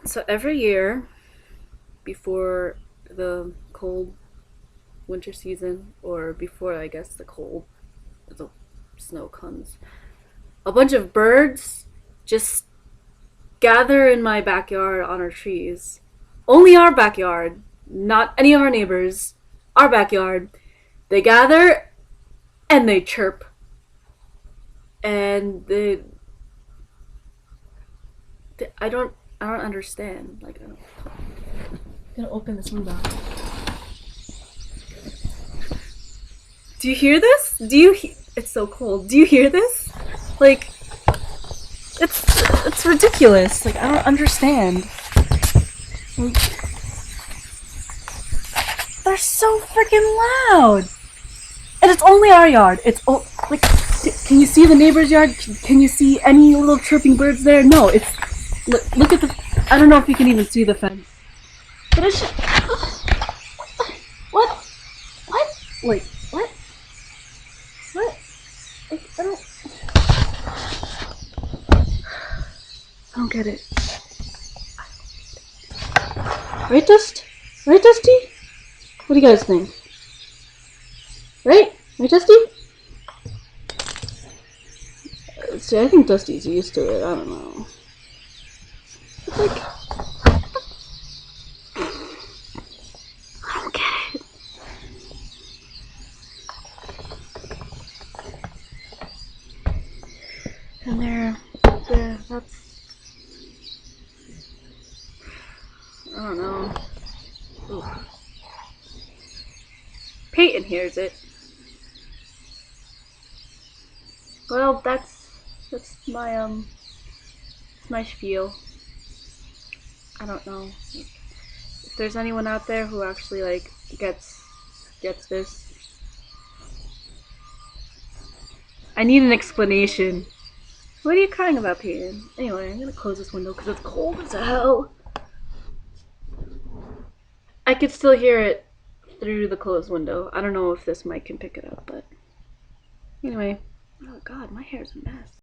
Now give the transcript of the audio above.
So every year before the cold winter season, or before I guess the snow comes, a bunch of birds just gather in my backyard on our trees. Only our backyard, not any of our neighbors. Our backyard. They gather and they chirp. And I don't understand. Like I don't. I'm gonna open this window. Do you hear this? It's so cold. Do you hear this? Like it's ridiculous. Like I don't understand. Like, they're so freaking loud. And it's only our yard. Like, can you see the neighbor's yard? Can you see any little chirping birds there? No, it's look at the. I don't know if you can even see the fence. But it's just, what? What? Wait, what? What? I don't get it. Right, Dust? Right, Dusty? What do you guys think? Right? Right, Dusty? See, I think Dusty's used to it. I don't know. It's like, I don't get it. And that's, I don't know. Ooh. Peyton hears it. Well, that's my spiel. I don't know if there's anyone out there who actually like gets this. I need an explanation. What are you crying about, Peyton? Anyway, I'm gonna close this window because it's cold as hell. I could still hear it through the closed window. I don't know if this mic can pick it up, but anyway. Oh god, my hair's a mess.